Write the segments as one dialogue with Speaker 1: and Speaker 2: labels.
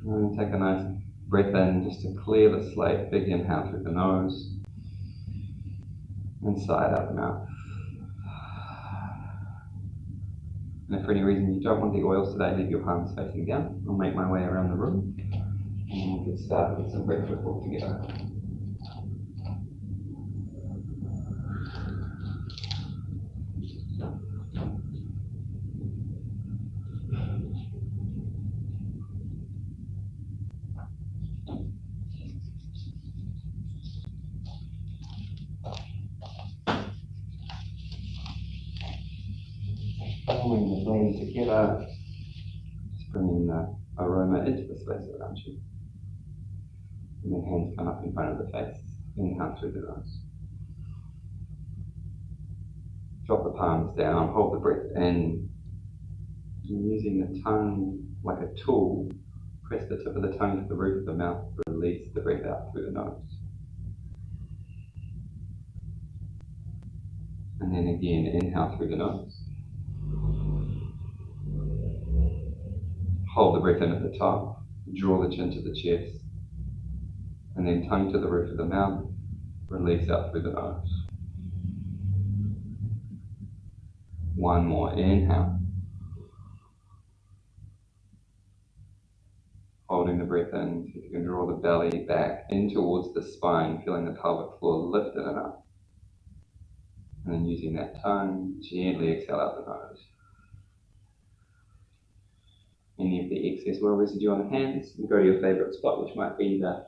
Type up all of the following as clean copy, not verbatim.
Speaker 1: And take a nice breath in just to clear the slate. Big inhale through the nose and sigh out the mouth. And if for any reason you don't want the oils today, leave your palms facing down. I'll make my way around the room and we'll get started with some breath work all together. Pulling the blend together, just bringing the aroma into the space around you. And then hands come up in front of the face. Inhale through the nose. Drop the palms down, hold the breath in. And using the tongue like a tool, press the tip of the tongue to the roof of the mouth, release the breath out through the nose. And then again, inhale through the nose. Hold the breath in at the top, draw the chin to the chest, and then tongue to the roof of the mouth, release out through the nose. One more, inhale. Holding the breath in, so you can draw the belly back in towards the spine, feeling the pelvic floor lifted and up. And then using that tongue, gently exhale out the nose. Any of the excess oil residue on the hands, you go to your favourite spot, which might be the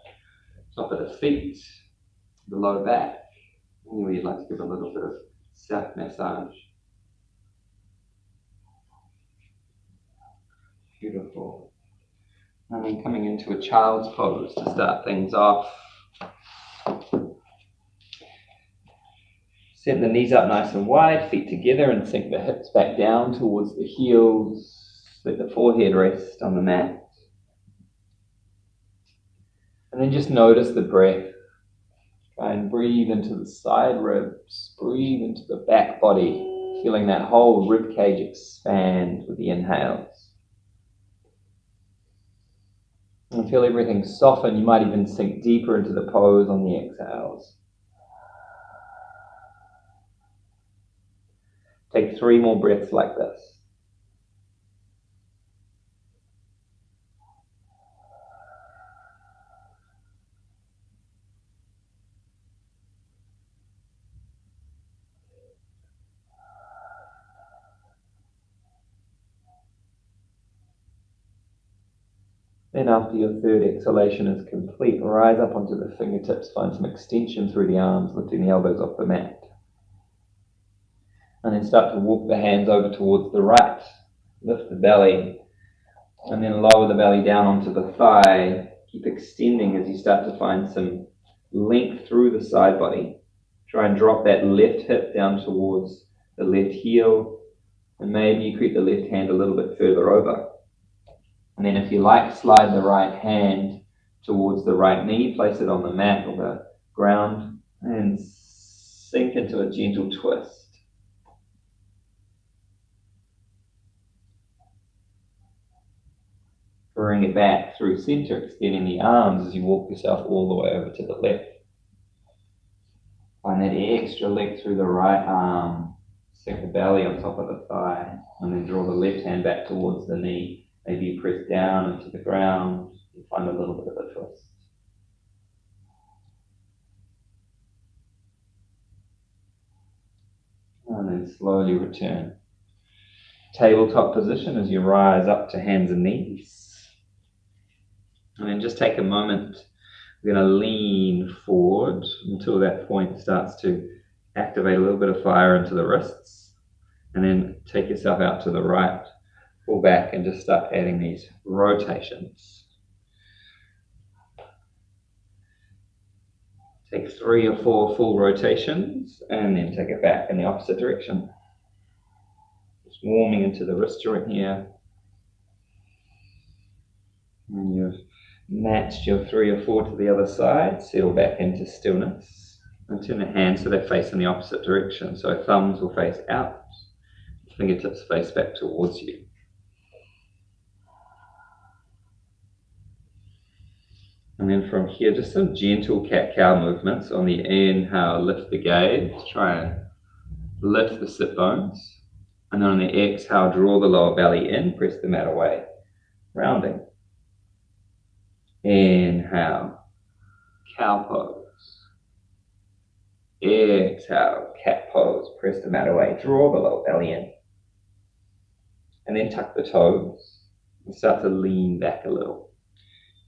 Speaker 1: top of the feet, the low back, anywhere you'd like to give a little bit of self-massage. Beautiful. And then coming into a child's pose to start things off. Set the knees up nice and wide, feet together, and sink the hips back down towards the heels. Let the forehead rest on the mat. And then just notice the breath. Try and breathe into the side ribs, breathe into the back body, feeling that whole rib cage expand with the inhales. And feel everything soften. You might even sink deeper into the pose on the exhales. Take 3 more breaths like this. Then after your third exhalation is complete, rise up onto the fingertips, find some extension through the arms, lifting the elbows off the mat. And then start to walk the hands over towards the right. Lift the belly, and then lower the belly down onto the thigh. Keep extending as you start to find some length through the side body. Try and drop that left hip down towards the left heel, and maybe you creep the left hand a little bit further over. And then if you like, slide the right hand towards the right knee, place it on the mat or the ground, and sink into a gentle twist. Bring it back through center, extending the arms as you walk yourself all the way over to the left. Find that extra length through the right arm. Sink the belly on top of the thigh, and then draw the left hand back towards the knee. Maybe you press down into the ground and find a little bit of a twist. And then slowly return. Tabletop position as you rise up to hands and knees. And then just take a moment. We're going to lean forward until that point starts to activate a little bit of fire into the wrists. And then take yourself out to the right. Pull back and just start adding these rotations. Take 3 or 4 full rotations and then take it back in the opposite direction. Just warming into the wrist joint here. When you've matched your 3 or 4 to the other side, settle back into stillness and turn the hands so they face in the opposite direction. So thumbs will face out, fingertips face back towards you. And then from here, just some gentle cat-cow movements. On the inhale, lift the gaze, try and lift the sit bones. And then on the exhale, draw the lower belly in, press the mat away, rounding. Inhale, cow pose. Exhale, cat pose, press the mat away, draw the lower belly in. And then tuck the toes and start to lean back a little.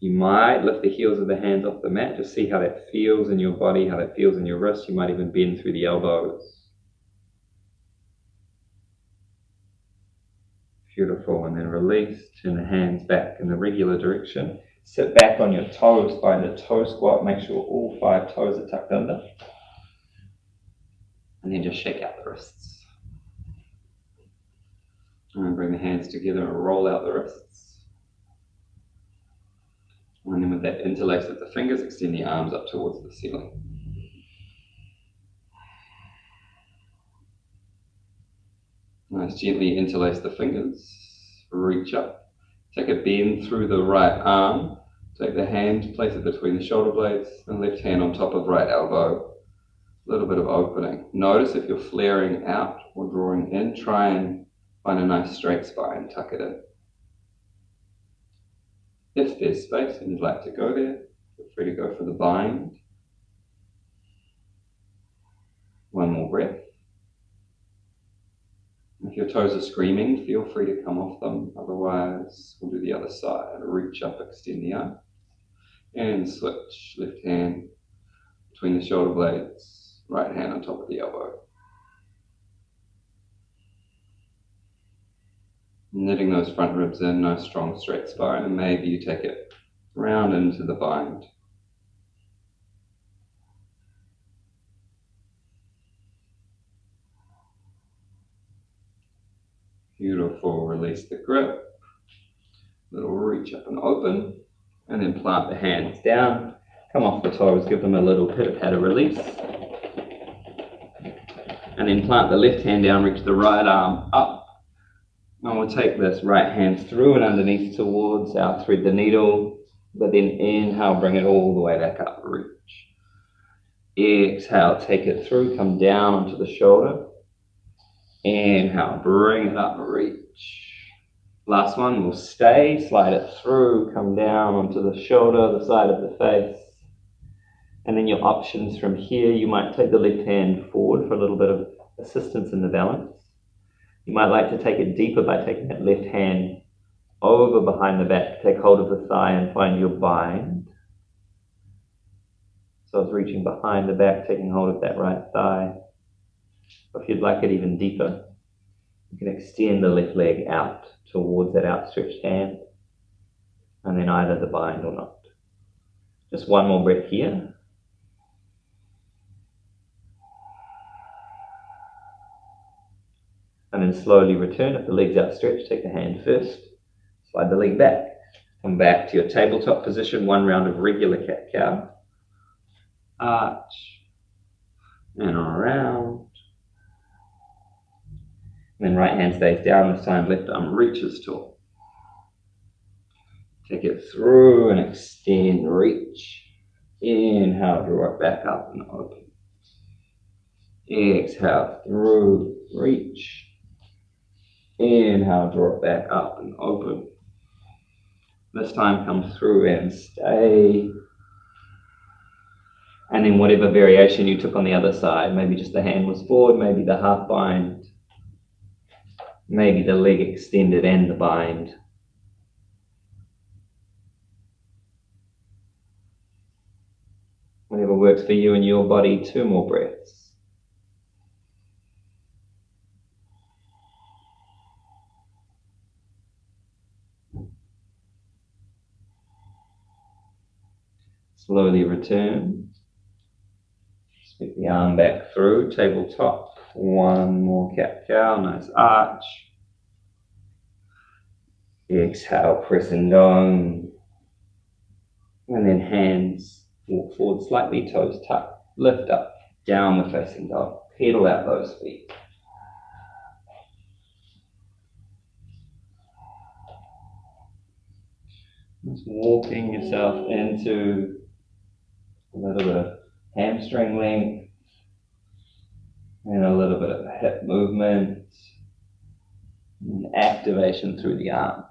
Speaker 1: You might lift the heels of the hands off the mat, just see how that feels in your body, how that feels in your wrists. You might even bend through the elbows. Beautiful, and then release, turn the hands back in the regular direction. Sit back on your toes, find a toe squat, make sure all 5 toes are tucked under. And then just shake out the wrists. And bring the hands together and roll out the wrists. And then with that interlace of the fingers, extend the arms up towards the ceiling. Nice, gently interlace the fingers, reach up, take a bend through the right arm, take the hand, place it between the shoulder blades, and left hand on top of right elbow. A little bit of opening. Notice if you're flaring out or drawing in, try and find a nice straight spine, tuck it in. If there's space and you'd like to go there, feel free to go for the bind. One more breath. If your toes are screaming, feel free to come off them. Otherwise, we'll do the other side. Reach up, extend the arm. And switch. Left hand between the shoulder blades. Right hand on top of the elbow. Knitting those front ribs in, nice strong straight spine. And maybe you take it round into the bind. Beautiful, release the grip, little reach up and open, and then plant the hands down, come off the toes, give them a little pitter-patter release, and then plant the left hand down, reach the right arm up, and we'll take this right hand through and underneath towards our thread the needle, but then inhale, bring it all the way back up, reach. Exhale, take it through, come down onto the shoulder. Inhale, bring it up, reach. Last one, we'll stay, slide it through, come down onto the shoulder, the side of the face. And then your options from here, you might take the left hand forward for a little bit of assistance in the balance. You might like to take it deeper by taking that left hand over behind the back, take hold of the thigh and find your bind. So it's reaching behind the back, taking hold of that right thigh. If you'd like it even deeper, you can extend the left leg out towards that outstretched hand, and then either the bind or not. Just one more breath here. And then slowly return. If the leg's outstretched, take the hand first, slide the leg back. Come back to your tabletop position, one round of regular cat-cow. Arch, and around. And then right hand stays down, this time left arm reaches tall. Take it through and extend, reach. Inhale, draw it back up and open. Exhale, through, reach. Inhale, draw it back up and open. This time come through and stay. And then whatever variation you took on the other side, maybe just the hand was forward, maybe the half bind. Maybe the leg extended and the bind. Whatever works for you and your body, 2 more breaths. Slowly return. Sweep the arm back through, tabletop. One more cat-cow, nice arch. Exhale, pressing down. And then hands walk forward slightly, toes tucked, lift up, downward facing dog. Pedal out those feet. Just walking yourself into a little bit of hamstring length and a little bit of hip movement and activation through the arms.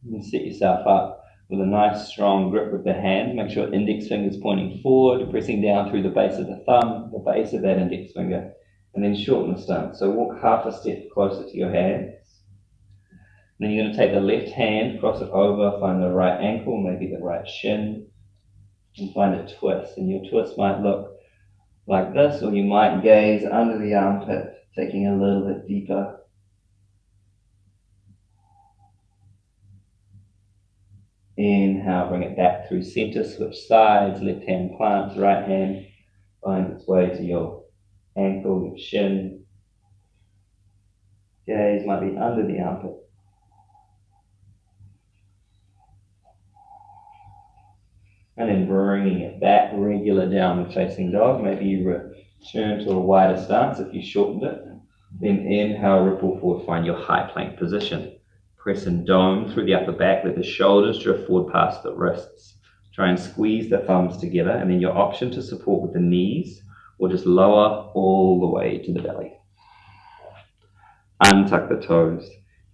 Speaker 1: And set yourself up with a nice strong grip with the hand. Make sure index finger's pointing forward, pressing down through the base of the thumb, the base of that index finger, and then shorten the stance. So walk half a step closer to your hands. Then you're going to take the left hand, cross it over, find the right ankle, maybe the right shin, and find a twist. And your twist might look like this, or you might gaze under the armpit, taking a little bit deeper. Inhale, bring it back through center, switch sides, left hand plants, right hand finds its way to your ankle, your shin. Gaze might be under the armpit. And then bringing it back, regular downward facing dog. Maybe you return to a wider stance if you shortened it. Then inhale, ripple forward, find your high plank position. Press and dome through the upper back, let the shoulders drift forward past the wrists. Try and squeeze the thumbs together, and then your option to support with the knees, or just lower all the way to the belly. Untuck the toes.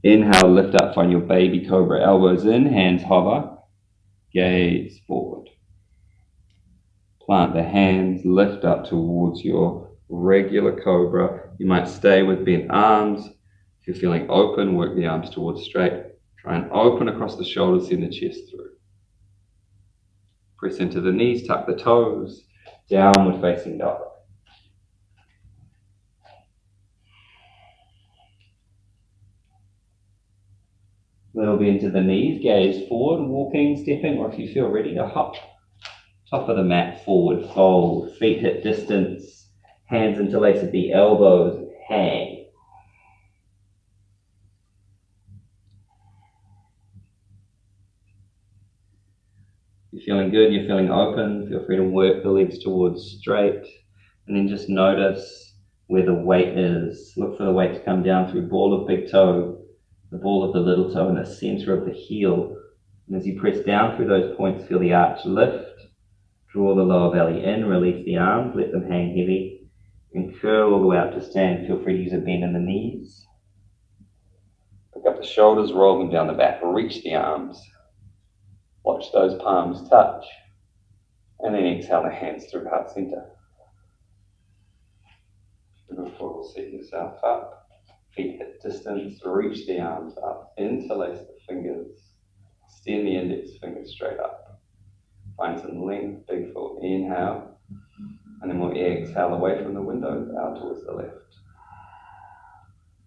Speaker 1: Inhale, lift up, find your baby cobra, elbows in, hands hover, gaze forward. Plant the hands, lift up towards your regular cobra. You might stay with bent arms. If you're feeling open, work the arms towards straight. Try and open across the shoulders, send the chest through. Press into the knees, tuck the toes, downward facing dog. Little bit into the knees, gaze forward, walking, stepping, or if you feel ready to hop. Top of the mat, forward, fold, feet hip distance, hands interlace at the elbows, hang. You're feeling good, you're feeling open, feel free to work the legs towards straight, and then just notice where the weight is. Look for the weight to come down through ball of big toe, the ball of the little toe, and the center of the heel. And as you press down through those points, feel the arch lift. Draw the lower belly in, release the arms, let them hang heavy, and curl all the way up to stand. Feel free to use a bend in the knees. Pick up the shoulders, roll them down the back, reach the arms. Watch those palms touch, and then exhale the hands through heart center. Beautiful, set yourself up, feet hip distance, reach the arms up, interlace the fingers, extend the index finger straight up. Find some length, big full inhale, and then we'll exhale away from the window, out towards the left.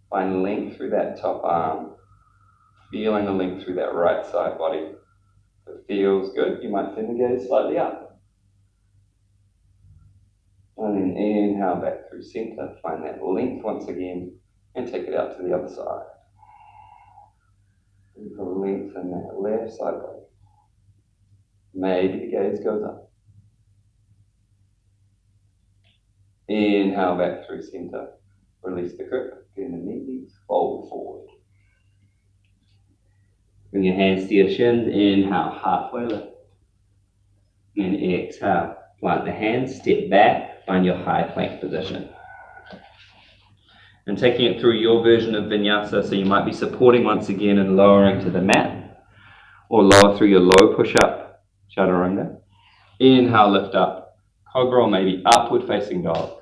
Speaker 1: Find length through that top arm, feeling the length through that right side body. If it feels good, you might send the gaze slightly up. And then inhale back through center, find that length once again, and take it out to the other side. And lengthen that left side body. Maybe the gaze goes up. Inhale back through center. Release the grip. Bend the knees. Fold forward. Bring your hands to your shins. Inhale, halfway lift. And exhale. Plant the hands. Step back. Find your high plank position. And taking it through your version of Vinyasa, so you might be supporting once again and lowering to the mat, or lower through your low push-up. Chaturanga. Inhale, lift up. Cobra, or maybe upward facing dog.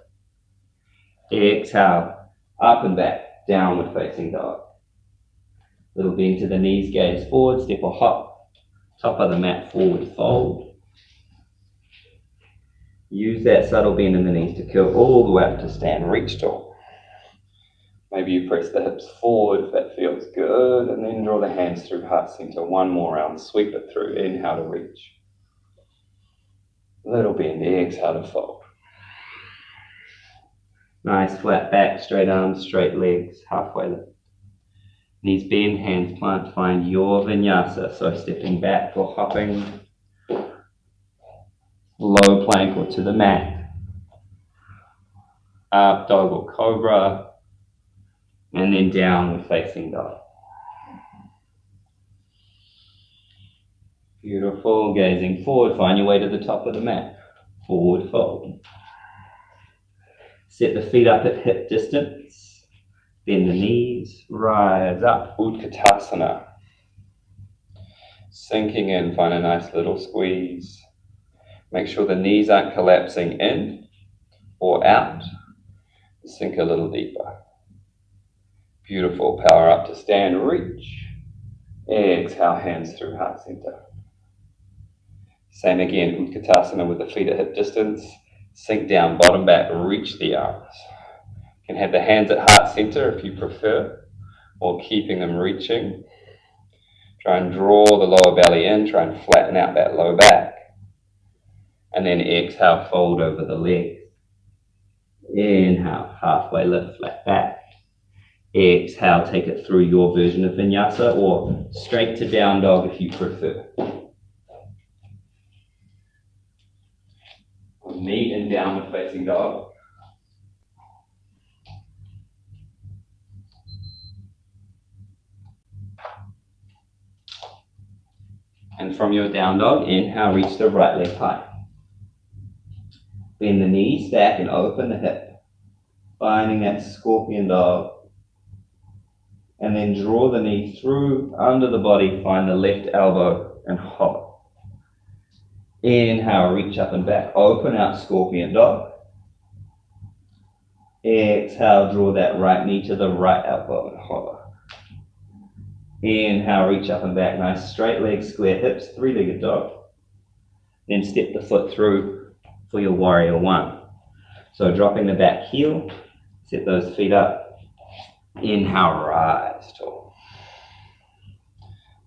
Speaker 1: Exhale, up and back, downward facing dog. Little bend to the knees, gaze forward, step or hop. Top of the mat, forward fold. Use that subtle bend in the knees to curl all the way up to stand, reach tall. Maybe you press the hips forward if that feels good, and then draw the hands through heart center. One more round, sweep it through. Inhale to reach. Little bend, exhale to fold. Nice flat back, straight arms, straight legs, halfway lift. Knees bend, hands plant, find your vinyasa. So stepping back or hopping, low plank or to the mat. Up dog or cobra. And then downward facing dog. Beautiful, gazing forward, find your way to the top of the mat. Forward fold. Set the feet up at hip distance. Bend the knees, rise up, Utkatasana. Sinking in, find a nice little squeeze. Make sure the knees aren't collapsing in or out. Sink a little deeper. Beautiful, power up to stand, reach. Exhale, hands through heart center. Same again, Utkatasana with the feet at hip distance. Sink down, bottom back, reach the arms. You can have the hands at heart center if you prefer, or keeping them reaching. Try and draw the lower belly in, try and flatten out that low back. And then exhale, fold over the legs. Inhale, halfway lift, flat back. Exhale, take it through your version of Vinyasa or straight to down dog if you prefer. Meet in downward facing dog. And from your down dog, inhale, reach the right leg high. Bend the knees, stack and open the hip. Finding that scorpion dog. And then draw the knee through, under the body, find the left elbow and hover. Inhale, reach up and back, open out scorpion dog. Exhale, draw that right knee to the right elbow and hover. Inhale, reach up and back, nice straight legs, square hips, three-legged dog. Then step the foot through for your warrior one. So dropping the back heel, set those feet up. Inhale, rise tall.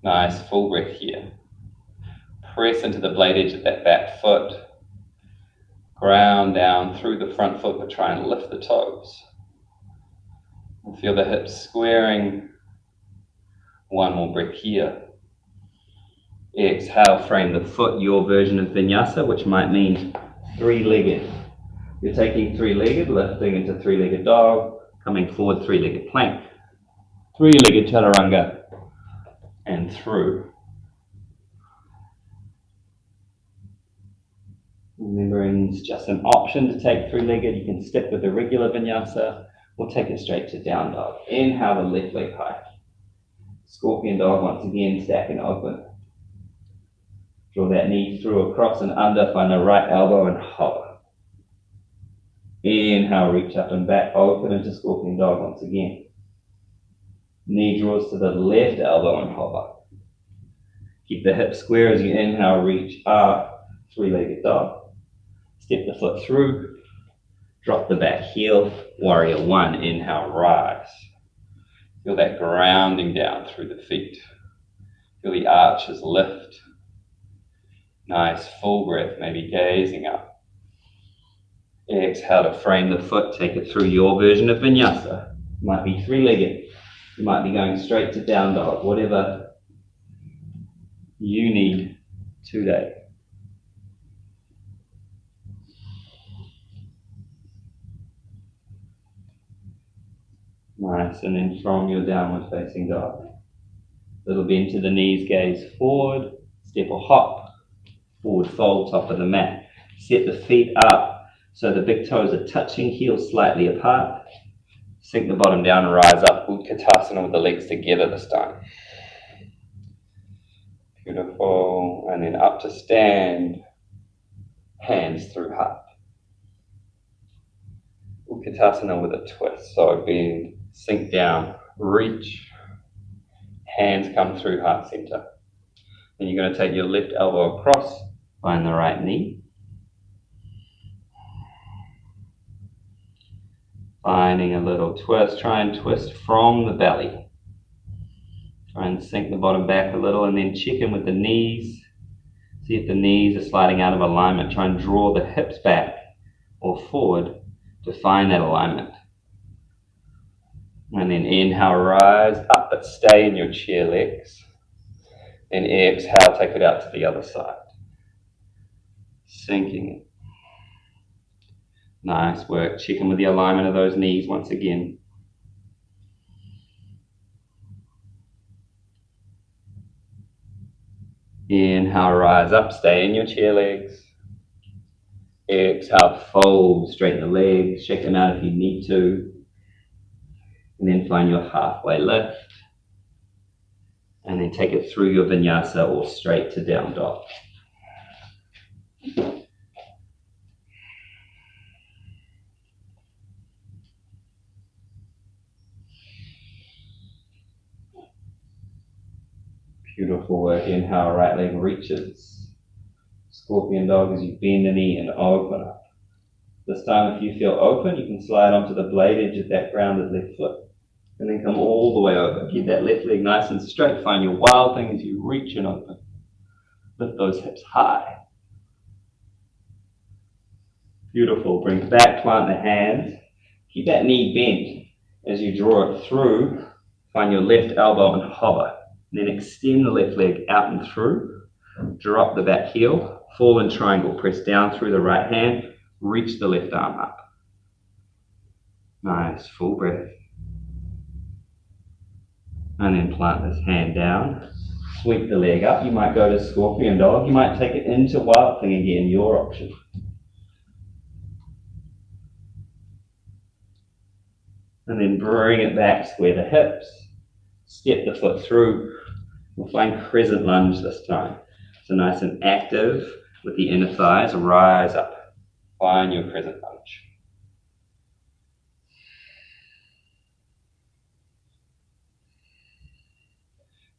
Speaker 1: Nice, full breath here. Press into the blade edge of that back foot. Ground down through the front foot, but try and lift the toes. And feel the hips squaring. One more breath here. Exhale, frame the foot, your version of Vinyasa, which might mean three-legged. You're taking three-legged, lifting into three-legged dog, coming forward, three-legged plank, three-legged chaturanga, and through. Remembering it's just an option to take three-legged. You can stick with the regular Vinyasa or take it straight to down dog. Inhale, the left leg high. Scorpion dog once again, stack and open. Draw that knee through, across and under, find the right elbow and hover. Inhale, reach up and back, open into scorpion dog once again. Knee draws to the left elbow and hover. Keep the hips square as you inhale, reach up, three-legged dog. Step the foot through, drop the back heel, warrior one, inhale, rise. Feel that grounding down through the feet. Feel the arches lift. Nice, full breath, maybe gazing up. Exhale to frame the foot, take it through your version of Vinyasa. Might be three-legged, you might be going straight to down dog, whatever you need today. Nice, and then from your downward facing dog. Little bend to the knees, gaze forward, step or hop, forward fold, top of the mat. Set the feet up so the big toes are touching, heels slightly apart. Sink the bottom down and rise up, Utkatasana with the legs together this time. Beautiful, and then up to stand, hands through heart. Utkatasana with a twist, so bend, sink down, reach, hands come through heart center. Then you're going to take your left elbow across, find the right knee. Finding a little twist, try and twist from the belly. Try and sink the bottom back a little and then check in with the knees. See if the knees are sliding out of alignment. Try and draw the hips back or forward to find that alignment. And then inhale, rise up, but stay in your chair legs. Then exhale, take it out to the other side. Sinking it. Nice work. Check in with the alignment of those knees once again. Inhale, rise up, stay in your chair legs. Exhale, fold, straighten the legs, shake them out if you need to. And then find your halfway lift. And then take it through your vinyasa or straight to down dog. Beautiful work. Inhale, right leg reaches. Scorpion dog as you bend the knee and open up. This time, if you feel open, you can slide onto the blade edge of that grounded left foot. And then come all the way over. Keep that left leg nice and straight. Find your wild thing as you reach and open. Lift those hips high. Beautiful. Bring it back, plant the hands. Keep that knee bent as you draw it through. Find your left elbow and hover. Then extend the left leg out and through. Drop the back heel. Fall in triangle. Press down through the right hand. Reach the left arm up. Nice. Full breath. And then plant this hand down. Sweep the leg up. You might go to scorpion dog. You might take it into wild thing again. Your option. And then bring it back. Square the hips. Step the foot through. We'll find crescent lunge this time. So nice and active with the inner thighs. Rise up. Find your crescent lunge.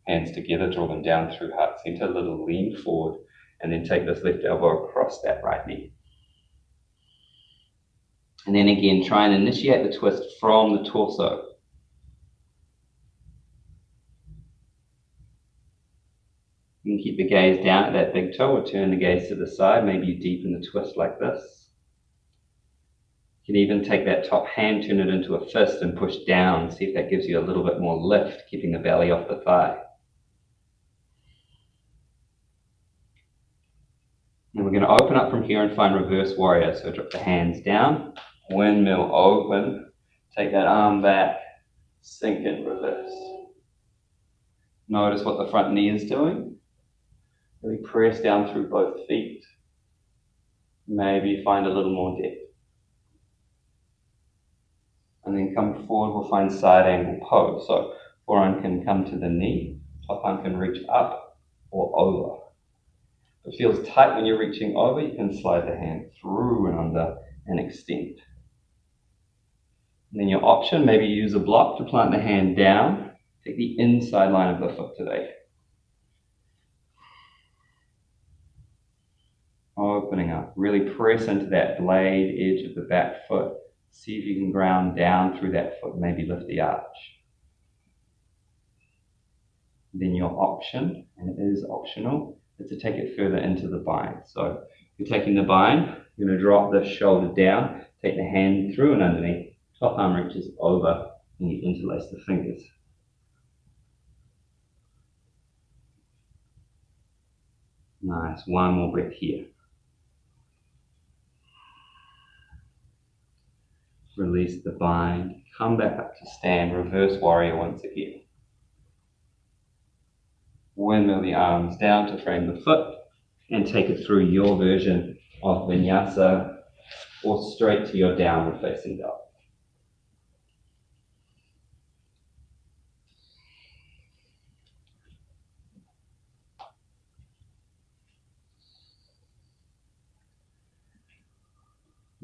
Speaker 1: Hands together, draw them down through heart center. A little lean forward. And then take this left elbow across that right knee. And then again, try and initiate the twist from the torso. You can keep the gaze down at that big toe or turn the gaze to the side. Maybe you deepen the twist like this. You can even take that top hand, turn it into a fist and push down. See if that gives you a little bit more lift, keeping the belly off the thigh. And we're going to open up from here and find reverse warrior. So drop the hands down, windmill open, take that arm back, sink in reverse. Notice what the front knee is doing. Really press down through both feet. Maybe find a little more depth. And then come forward, we'll find side angle pose. So forearm can come to the knee, top arm can reach up or over. If it feels tight when you're reaching over, you can slide the hand through and under and extend. And then your option, maybe use a block to plant the hand down. Take the inside line of the foot today. Opening up, really press into that blade edge of the back foot. See if you can ground down through that foot, maybe lift the arch. Then your option, and it is optional, is to take it further into the bind. So if you're taking the bind, you're going to drop the shoulder down, take the hand through and underneath, top arm reaches over, and you interlace the fingers. Nice, one more breath here. Release the bind, come back up to stand, reverse warrior once again. Windmill the arms down to frame the foot and take it through your version of Vinyasa or straight to your downward facing dog.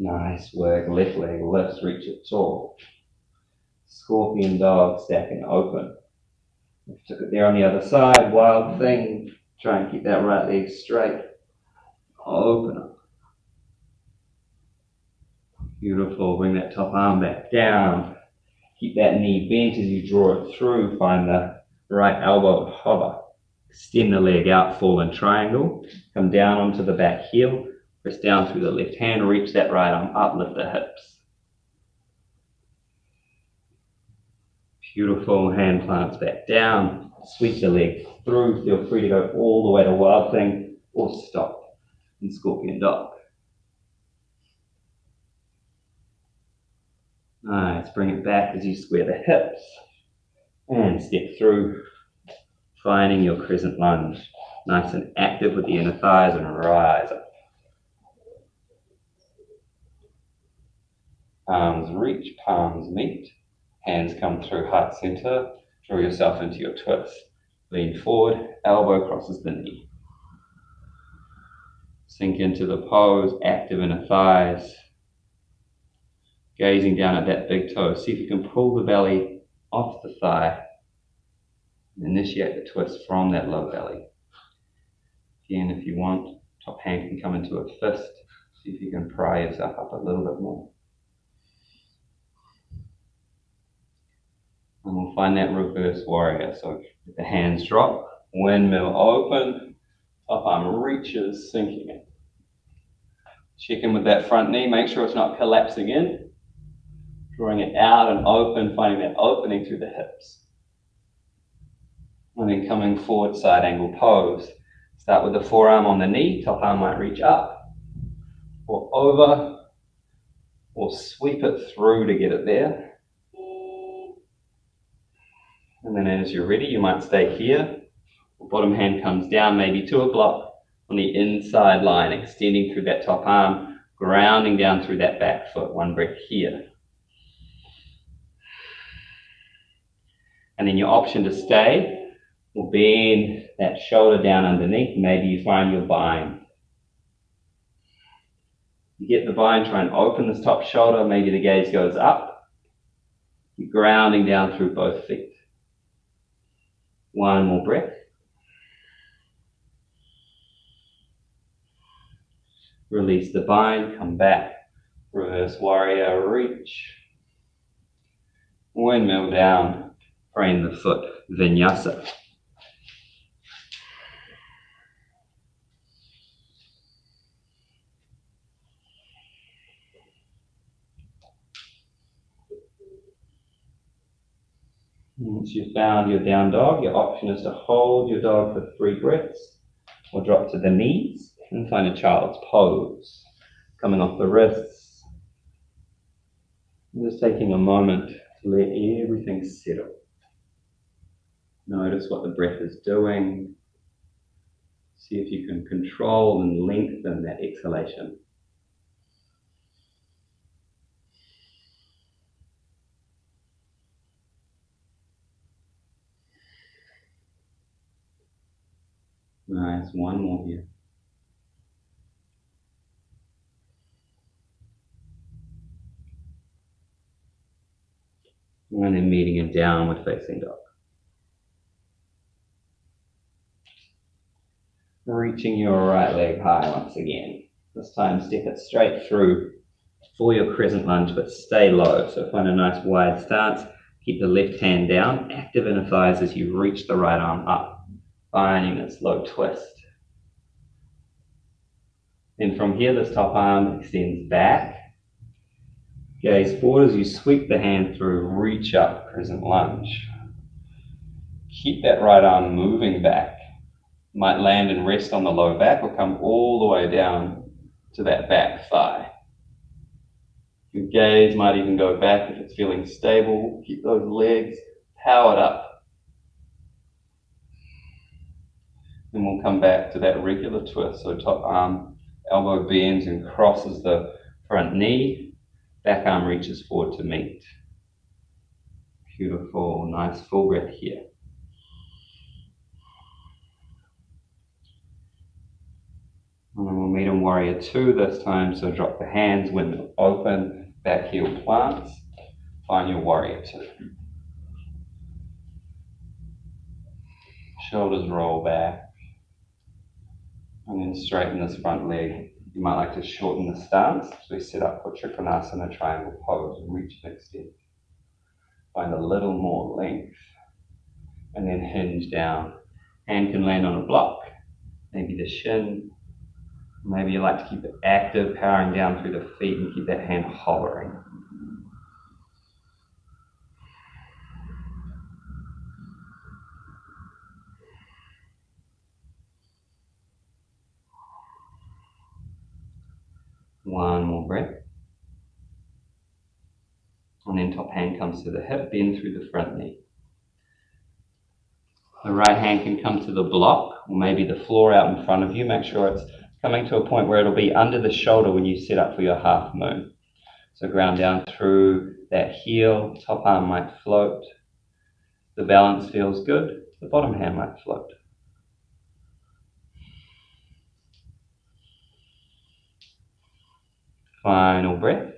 Speaker 1: Nice work, left leg lifts, reach it tall. Scorpion dog, stack and open. Took it there on the other side, wild thing. Try and keep that right leg straight. Open up. Beautiful, bring that top arm back down. Keep that knee bent as you draw it through. Find the right elbow, hover. Extend the leg out, fall in triangle. Come down onto the back heel. Press down through the left hand, reach that right arm up, lift the hips. Beautiful, hand plants back down. Sweep the leg through. Feel free to go all the way to wild thing or stop in scorpion dog. Nice, bring it back as you square the hips and step through, finding your crescent lunge. Nice and active with the inner thighs, and rise up. Palms reach, palms meet. Hands come through heart center. Draw yourself into your twist. Lean forward, elbow crosses the knee. Sink into the pose, active inner thighs. Gazing down at that big toe. See if you can pull the belly off the thigh. Initiate the twist from that low belly. Again, if you want, top hand can come into a fist. See if you can pry yourself up a little bit more. And we'll find that reverse warrior. So if the hands drop, windmill open, top arm reaches, sinking in. Check in with that front knee, make sure it's not collapsing in. Drawing it out and open, finding that opening through the hips. And then coming forward, side angle pose. Start with the forearm on the knee, top arm might reach up, or over, or sweep it through to get it there. And then as you're ready, you might stay here. The bottom hand comes down, maybe to a block on the inside line, extending through that top arm, grounding down through that back foot. One breath here. And then your option to stay will bend that shoulder down underneath. Maybe you find your bind. You get the bind, try and open this top shoulder. Maybe the gaze goes up. You're grounding down through both feet. One more breath. Release the bind, come back. Reverse warrior, reach. Windmill down, frame the foot, Vinyasa. Once you've found your down dog, your option is to hold your dog for 3 breaths or drop to the knees and find a child's pose. Coming off the wrists. And just taking a moment to let everything settle. Notice what the breath is doing. See if you can control and lengthen that exhalation. Nice, one more here. And then meeting in downward facing dog. Reaching your right leg high once again. This time step it straight through for your crescent lunge, but stay low. So find a nice wide stance. Keep the left hand down. Active inner thighs as you reach the right arm up. Finding a slow twist. Then from here, this top arm extends back. Gaze forward as you sweep the hand through, reach up, crescent lunge. Keep that right arm moving back. Might land and rest on the low back or come all the way down to that back thigh. Your gaze might even go back if it's feeling stable. Keep those legs powered up. Then we'll come back to that regular twist. So top arm, elbow bends and crosses the front knee. Back arm reaches forward to meet. Beautiful, nice full breath here. And then we'll meet in warrior 2 this time. So drop the hands, windmill open, back heel plants. Find your warrior 2. Shoulders roll back. And then straighten this front leg. You might like to shorten the stance as we set up for Trikonasana triangle pose and reach and extend. Find a little more length. And then hinge down. Hand can land on a block. Maybe the shin. Maybe you like to keep it active, powering down through the feet and keep that hand hovering. One more breath. And then top hand comes to the hip, bend through the front knee.
Speaker 2: The right hand can come to the block, or maybe the floor out in front of you. Make sure it's coming to a point where it'll be under the shoulder when you set up for your half moon. So ground down through that heel, top arm might float. The balance feels good, the bottom hand might float. Final breath.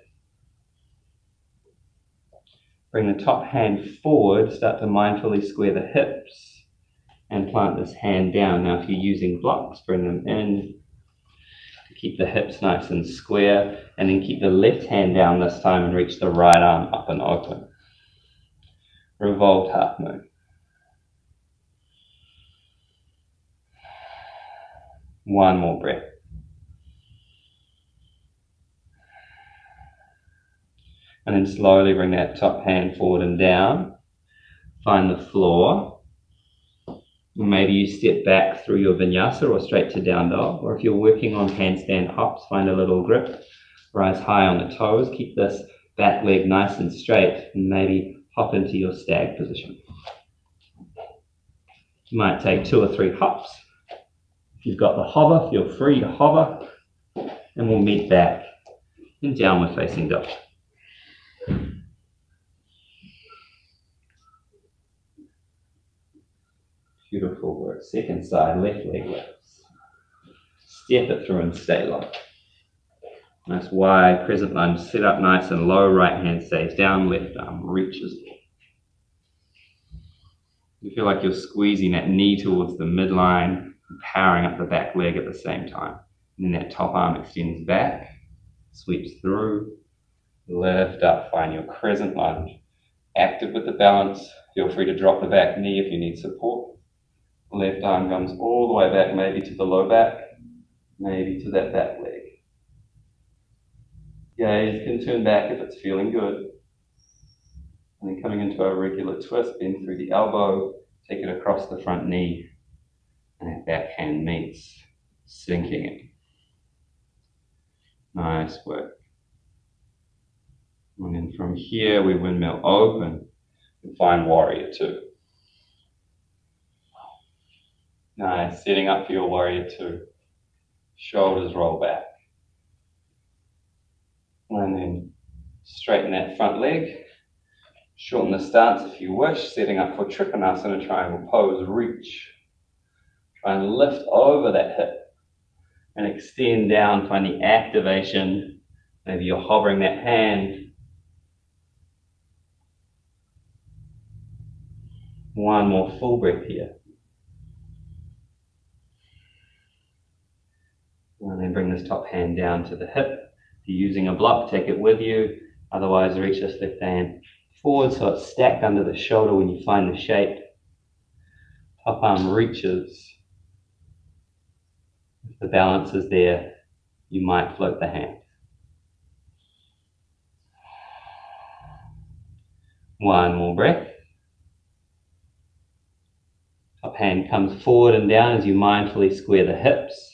Speaker 2: Bring the top hand forward, start to mindfully square the hips and plant this hand down. Now if you're using blocks, bring them in to keep the hips nice and square, and then keep the left hand down this time and reach the right arm up and open. Revolved half moon. One more breath. And then slowly bring that top hand forward and down. Find the floor. Maybe you step back through your vinyasa or straight to down dog. Or if you're working on handstand hops, find a little grip. Rise high on the toes. Keep this back leg nice and straight, and maybe hop into your stag position. You might take 2 or 3 hops. If you've got the hover, feel free to hover. And we'll meet back in downward facing dog. Beautiful work. Second side, left leg lifts. Step it through and stay low. Nice wide crescent lunge. Sit up nice and low. Right hand stays down. Left arm reaches. You feel like you're squeezing that knee towards the midline and powering up the back leg at the same time. And then that top arm extends back, sweeps through, lift up, find your crescent lunge. Active with the balance. Feel free to drop the back knee if you need support. Left arm comes all the way back, maybe to the low back, maybe to that back leg. Gaze can turn back if it's feeling good. And then coming into a regular twist, bend through the elbow, take it across the front knee, and that back hand meets, sinking in. Nice work. And then from here, we windmill open and find warrior 2. Nice, setting up for your warrior 2. Shoulders roll back. And then straighten that front leg. Shorten the stance if you wish, setting up for Trikonasana, triangle pose. Reach. Try and lift over that hip and extend down, find the activation. Maybe you're hovering that hand. One more full breath here. And then bring this top hand down to the hip. If you're using a block, take it with you. Otherwise, reach this left hand forward so it's stacked under the shoulder when you find the shape. Top arm reaches. If the balance is there, you might float the hand. One more breath. Top hand comes forward and down as you mindfully square the hips.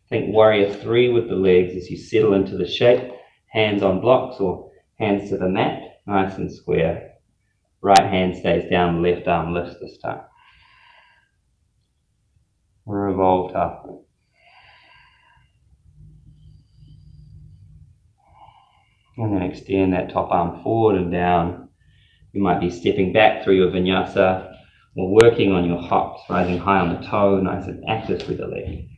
Speaker 2: Think warrior 3 with the legs as you settle into the shape. Hands on blocks or hands to the mat. Nice and square. Right hand stays down, left arm lifts this time. Revolved half moon. And then extend that top arm forward and down. You might be stepping back through your vinyasa or working on your hops, rising high on the toe, nice and active through the leg.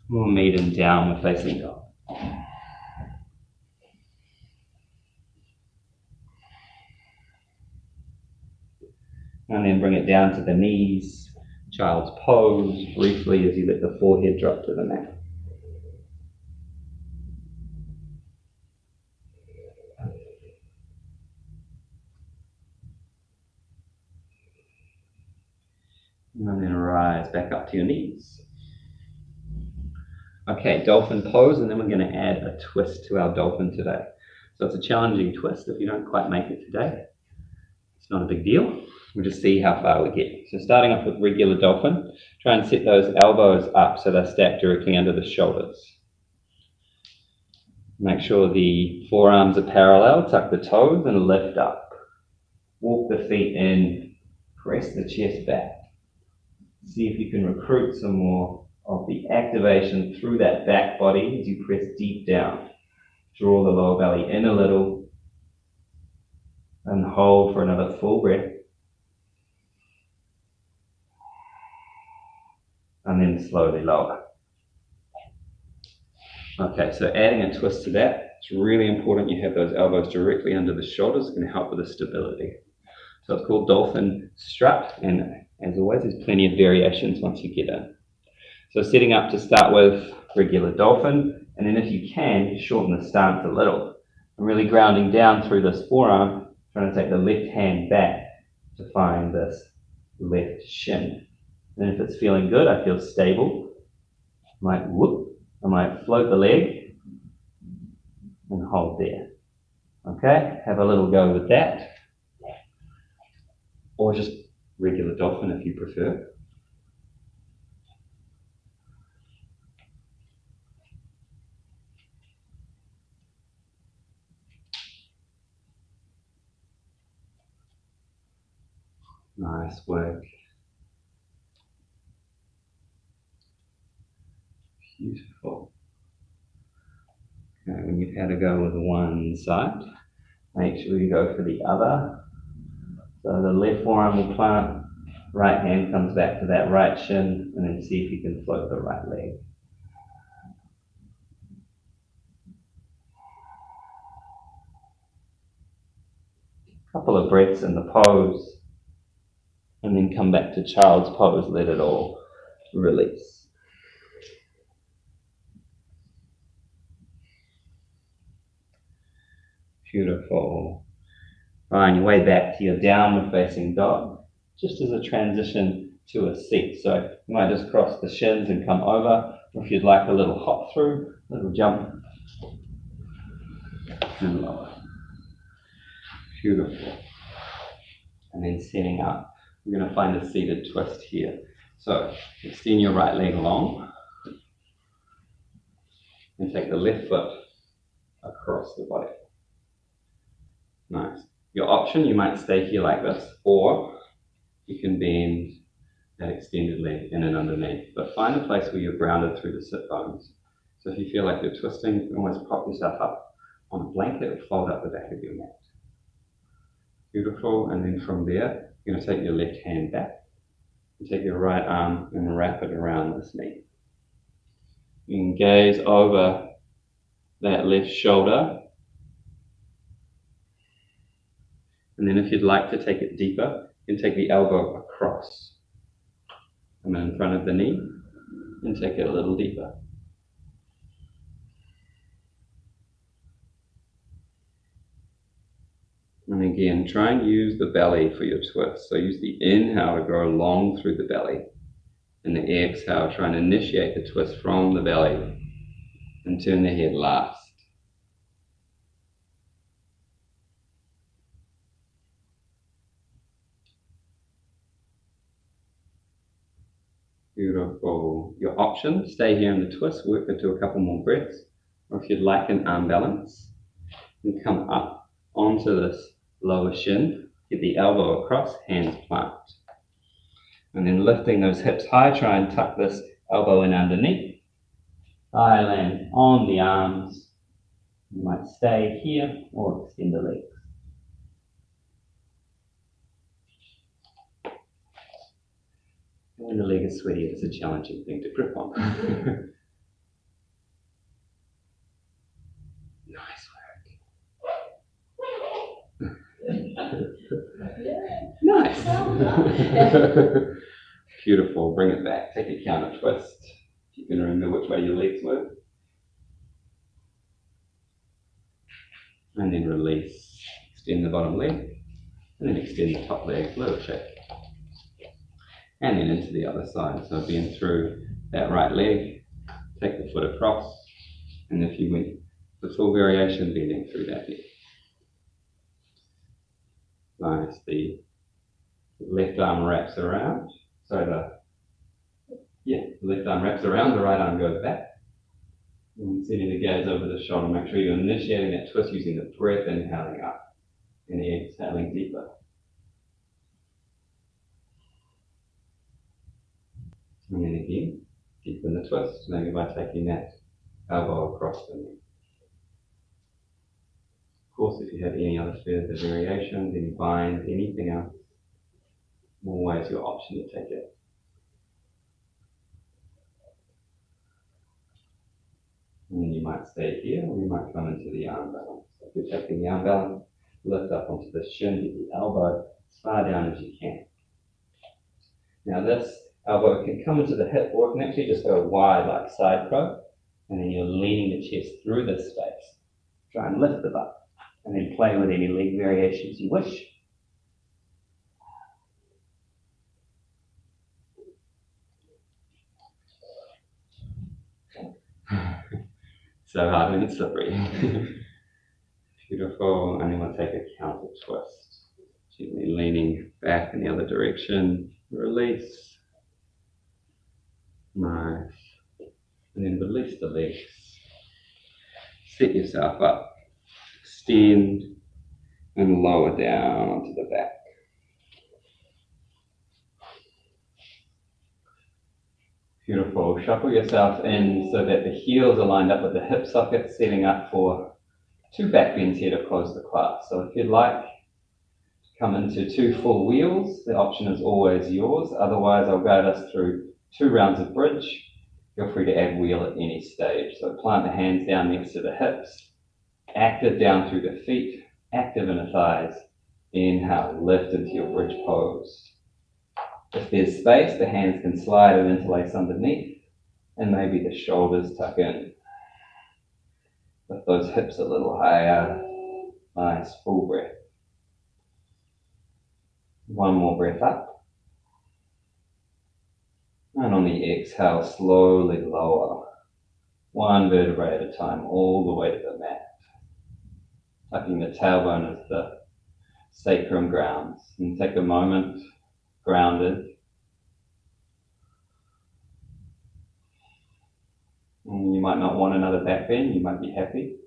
Speaker 2: We'll meet in downward facing dog. And then bring it down to the knees, child's pose, briefly as you let the forehead drop to the mat. And then rise back up to your knees. Okay, dolphin pose, and then we're going to add a twist to our dolphin today. So it's a challenging twist. If you don't quite make it today, it's not a big deal. We'll just see how far we get. So starting off with regular dolphin, try and set those elbows up so they're stacked directly under the shoulders. Make sure the forearms are parallel, tuck the toes and lift up. Walk the feet in, press the chest back. See if you can recruit some more of the activation through that back body as you press deep down. Draw the lower belly in a little and hold for another full breath. And then slowly lower. Okay, so adding a twist to that, it's really important you have those elbows directly under the shoulders. It's going to help with the stability. So it's called dolphin strut, and as always, there's plenty of variations once you get in. So setting up to start with regular dolphin, and then if you can, you shorten the stance a little. I'm really grounding down through this forearm, trying to take the left hand back to find this left shin. And if it's feeling good, I feel stable. I might float the leg and hold there. Okay, have a little go with that. Or just regular dolphin if you prefer. Nice work. Beautiful. Okay, when you've had a go with one side, make sure you go for the other. So the left forearm will plant, right hand comes back to that right shin, and then see if you can float the right leg. Couple of breaths in the pose, and then come back to child's pose, let it all release. Beautiful. Find your way back to your downward facing dog, just as a transition to a seat. So you might just cross the shins and come over, or if you'd like a little hop through, a little jump, and lower. Beautiful. And then setting up, we're going to find a seated twist here. So extend your right leg long and take the left foot across the body. Nice. Your option, you might stay here like this, or you can bend that extended leg in and underneath. But find a place where you're grounded through the sit bones. So if you feel like you're twisting, you can always prop yourself up on a blanket or fold up the back of your mat. Beautiful. And then from there, you're going to take your left hand back and take your right arm and wrap it around this knee. You can gaze over that left shoulder. And then if you'd like to take it deeper, you can take the elbow across. And then in front of the knee, and take it a little deeper. And again, try and use the belly for your twist. So use the inhale to go long through the belly. And the exhale, try and initiate the twist from the belly and turn the head last. Beautiful. Your option, stay here in the twist, work into a couple more breaths. Or if you'd like an arm balance, you can come up onto this lower shin, get the elbow across, hands plant. And then lifting those hips high, try and tuck this elbow in underneath. Thigh land on the arms. You might stay here or extend the legs. When the leg is sweaty, it's a challenging thing to grip on. Nice work. Nice. Beautiful. Bring it back. Take a counter twist. If you can remember which way your legs move. And then release. Extend the bottom leg. And then extend the top leg. Little shake. And then into the other side. So bend through that right leg. Take the foot across. And if you went the full variation, bending through that leg. Nice. The left arm wraps around. The left arm wraps around, the right arm goes back. And sending the gaze over the shoulder. Make sure you're initiating that twist using the breath, inhaling up and exhaling deeper. And then again, deepen the twist, maybe by taking that elbow across the knee. Of course, if you have any other further variations, any binds, anything else, always your option to take it. And then you might stay here, or you might come into the arm balance. So if you're taking the arm balance, lift up onto the shin, get the elbow as far down as you can. Now this elbow can come into the hip, or it can actually just go wide like side crow, and then you're leaning the chest through this space. Try and lift the butt, and then play with any leg variations you wish. So hard and slippery. Beautiful, and then we'll take a counter twist. Gently leaning back in the other direction, release. Nice. And then release the legs. Set yourself up. Extend and lower down onto the back. Beautiful. Shuffle yourself in so that the heels are lined up with the hip sockets, setting up for 2 back bends here to close the class. So if you'd like to come into 2 full wheels, the option is always yours. Otherwise, I'll guide us through 2 rounds of bridge. Feel free to add wheel at any stage. So plant the hands down next to the hips, active down through the feet, active in the thighs. Inhale, lift into your bridge pose. If there's space, the hands can slide and interlace underneath, and maybe the shoulders tuck in. Lift those hips a little higher. Nice, full breath. One more breath up. And on the exhale, slowly lower. 1 vertebrae at a time, all the way to the mat. Tucking the tailbone as the sacrum grounds. And take a moment, grounded. And you might not want another back bend, you might be happy.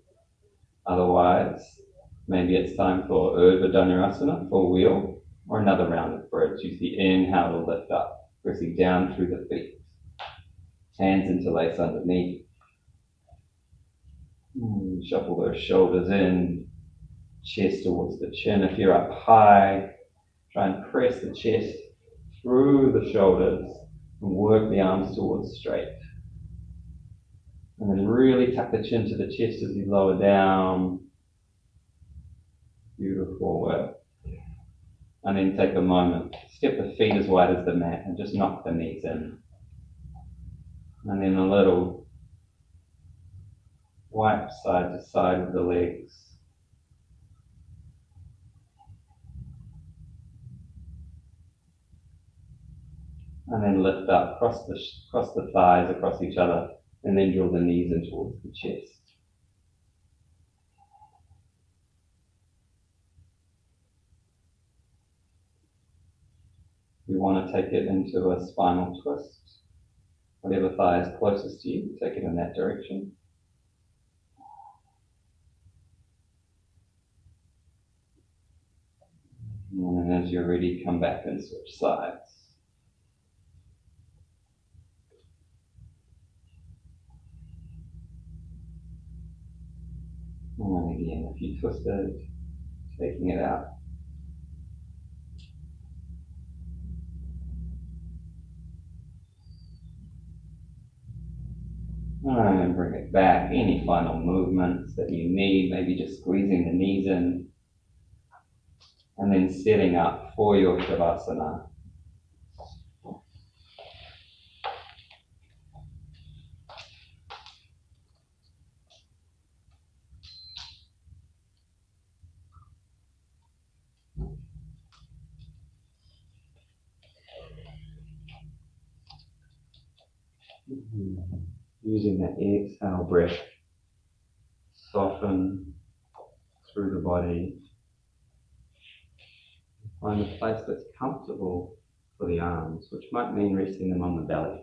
Speaker 2: Otherwise, maybe it's time for Urdhva Dhanurasana, full wheel, or another round of bridge. Use the inhale to lift up, pressing down through the feet. Hands interlace underneath. Shuffle those shoulders in, chest towards the chin. If you're up high, try and press the chest through the shoulders and work the arms towards straight. And then really tuck the chin to the chest as you lower down. Beautiful work. And then take a moment, step the feet as wide as the mat and just knock the knees in. And then a little wipe side to side with the legs. And then lift up, cross the thighs across each other, and then draw the knees in towards the chest. We want to take it into a spinal twist. Whatever thigh is closest to you, take it in that direction. And then as you're ready, come back and switch sides. And again, if you twisted, taking it out. And bring it back. Any final movements that you need, maybe just squeezing the knees in. And then setting up for your Shavasana. Using that exhale breath, soften through the body. Find a place that's comfortable for the arms, which might mean resting them on the belly.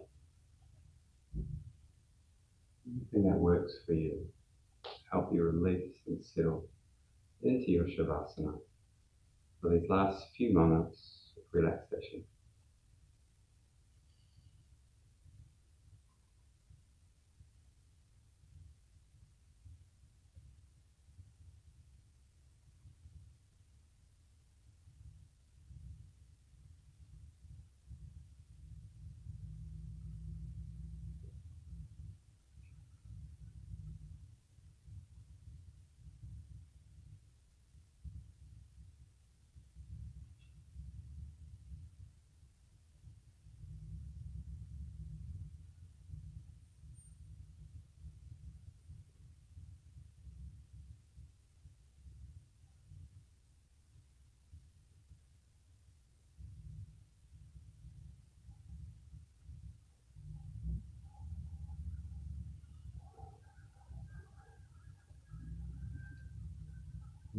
Speaker 2: Anything that works for you, help you release and settle into your Shavasana for these last few moments of relaxation.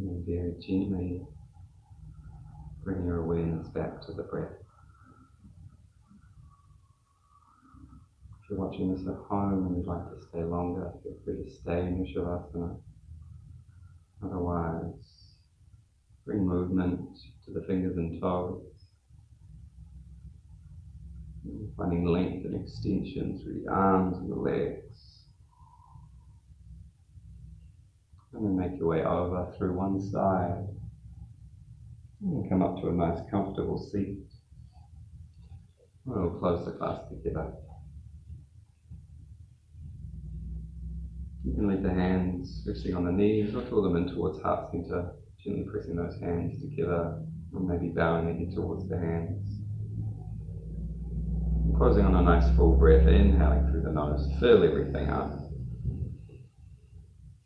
Speaker 2: And then very gently bring your awareness back to the breath. If you're watching this at home and you'd like to stay longer, feel free to stay in your Shavasana. Otherwise, bring movement to the fingers and toes. Finding length and extension through the arms and the legs. And then make your way over through one side. And come up to a nice comfortable seat. We'll close the class together. You can leave the hands resting on the knees or draw them in towards heart center, gently pressing those hands together, or maybe bowing the head towards the hands. And closing on a nice full breath, inhaling through the nose, fill everything up.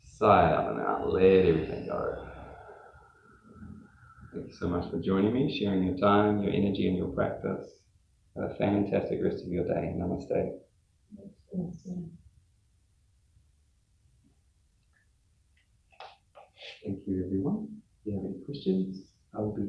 Speaker 2: Sigh up and out, let everything go. Thank you so much for joining me, sharing your time, your energy, and your practice. Have a fantastic rest of your day. Namaste. Thank you, everyone. If you have any questions, I will be